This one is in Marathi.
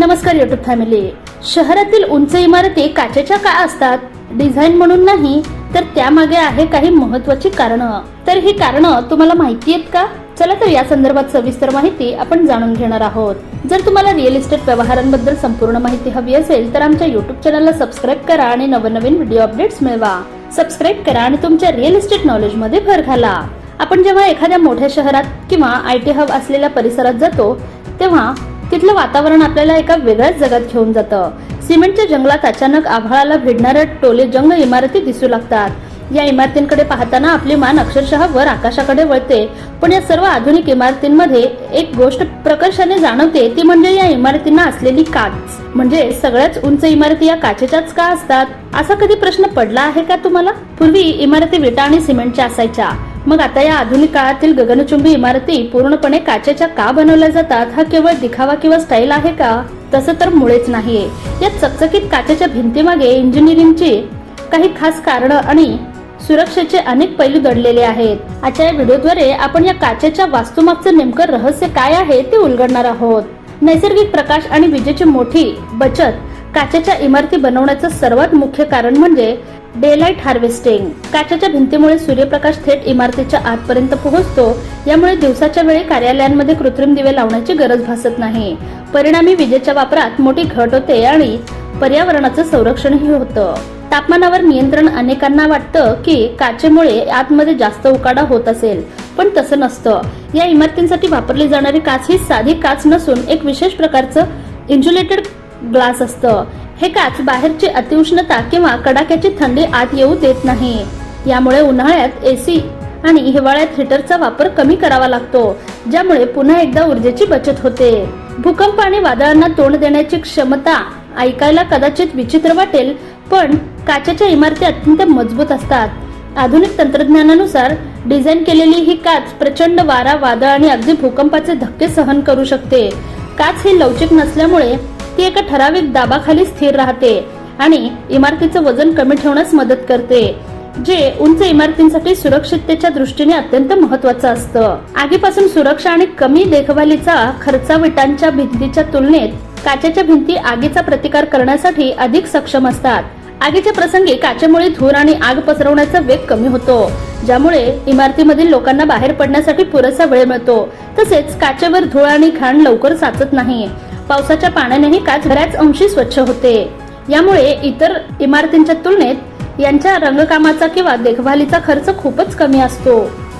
नमस्कार YouTube फॅमिली. शहरातील उंच इमारती काचेच्या का असतात? डिझाईन म्हणून नाही, तर त्यामागे आहे काही महत्त्वाची कारणं. तर ही कारणं तुम्हाला माहिती आहेत का? चला तर या संदर्भात सविस्तर माहिती आपण जाणून घेणार आहोत. जर तुम्हाला रिअल इस्टेट व्यवहारांबद्दल संपूर्ण माहिती हवी असेल तर आमच्या YouTube चॅनलला सबस्क्राईब करा आणि नवनवीन व्हिडिओ अपडेट्स मिळवा. सबस्क्राईब करा आणि तुमच्या रिअल इस्टेट नॉलेज मध्ये भर घाला. आपण जेव्हा एखाद्या मोठ्या शहरात किंवा IT हब असलेल्या परिसरात जातो तेव्हा तिथलं वातावरण आपल्याला एका वेगळ्याच जगात घेऊन जातं. सिमेंटच्या जंगलात अचानक आभाळाला भिडणाऱ्या टोलेजंग इमारती दिसू लागतात. या इमारतींकडे पाहताना आपली मान अक्षरशः वर आकाशाकडे वळते. पण या सर्व आधुनिक इमारतींमध्ये एक गोष्ट प्रकर्षाने जाणवते, ती म्हणजे या इमारतींना असलेली काच. म्हणजे सगळ्याच उंच इमारती या काचेच्याच का असतात? असा कधी प्रश्न पडला आहे का तुम्हाला? पूर्वी इमारती विटा आणि सिमेंटच्या असायच्या, मग आता या आधुनिक काळातील गगनचुंबी इमारती पूर्णपणे काचेच्या का बनवल्या जातात? हा केवळ दिखावा किंवा स्टाईल आहे का? तसं तर मुळेच नाहीये. या चकचकीत काचेच्या भिंतीमागे इंजिनिअरिंगची काही खास कारणं आणि सुरक्षेचे अनेक पैलू दडलेले आहेत. आजच्या या व्हिडिओद्वारे आपण या काचेच्या वास्तूमागचं नेमकं रहस्य काय आहे ते उलगडणार आहोत. नैसर्गिक प्रकाश आणि विजेची मोठी बचत काचेच्या इमारती बनवण्याचं सर्वात मुख्य कारण म्हणजे डेलाइट हार्वेस्टिंग. काचेच्या भिंतीमुळे सूर्यप्रकाश थेट इमारतीच्या आतपर्यंत पोहोचतो. यामुळे दिवसाच्या वेळी कार्यालयांमध्ये कृत्रिम दिवे लावण्याची गरज भासत नाही. परिणामी विजेच्या वापरात मोठी घट होते आणि पर्यावरणाचं संरक्षणही होतं. तापमानावर नियंत्रण. अनेकांना वाटतं की काचेमुळे आतमध्ये जास्त उकाडा होत असेल, पण तसं नसतं. या इमारतींसाठी वापरली जाणारी काच ही साधी काच नसून एक विशेष प्रकारचं इन्सुलेटेड ग्लास असतं. हे काच बाहेरची अतिउष्णता किंवा कडाक्याची थंडी आत येऊ देत नाही. यामुळे उन्हाळ्यात AC आणि हिवाळ्यात हीटरचा वापर कमी करावा लागतो, ज्यामुळे पुन्हा एकदा ऊर्जेची बचत होते. भूकंप आणि वादळांना तोंड देण्याची क्षमता ऐकायला कदाचित विचित्र वाटेल, पण काचेच्या इमारती अत्यंत मजबूत असतात. आधुनिक तंत्रज्ञानानुसार डिझाईन केलेली ही काच प्रचंड वारा, वादळ आणि अगदी भूकंपाचे धक्के सहन करू शकते. काच ही लवचिक नसल्यामुळे ती एका ठराविक दाबाखाली स्थिर राहते आणि इमारतीचं वजन कमी ठेवण्यास मदत करते, जे उंच इमारतींसाठी सुरक्षिततेच्या दृष्टीने अत्यंत महत्त्वाचं असतं. आगीपासून सुरक्षा आणि कमी देखभालीचा खर्च विटांच्या भिंतीच्या तुलनेत काचेच्या भिंती आगीचा प्रतिकार करण्यासाठी अधिक सक्षम असतात. आगीच्या प्रसंगी काचेमुळे धूर आणि आग पसरवण्याचा वेग कमी होतो, ज्यामुळे इमारतीमधील लोकांना बाहेर पडण्यासाठी पुरेसा वेळ मिळतो. तसेच काचेवर धूळ आणि घाण लवकर साचत नाही. पावसाच्या पाण्यानेही काच बऱ्याच अंशी स्वच्छ होते. यामुळे इतर इमारतींच्या तुलनेत यांच्या रंगकामाचा किंवा देखभालीचा खर्च खूपच कमी असतो.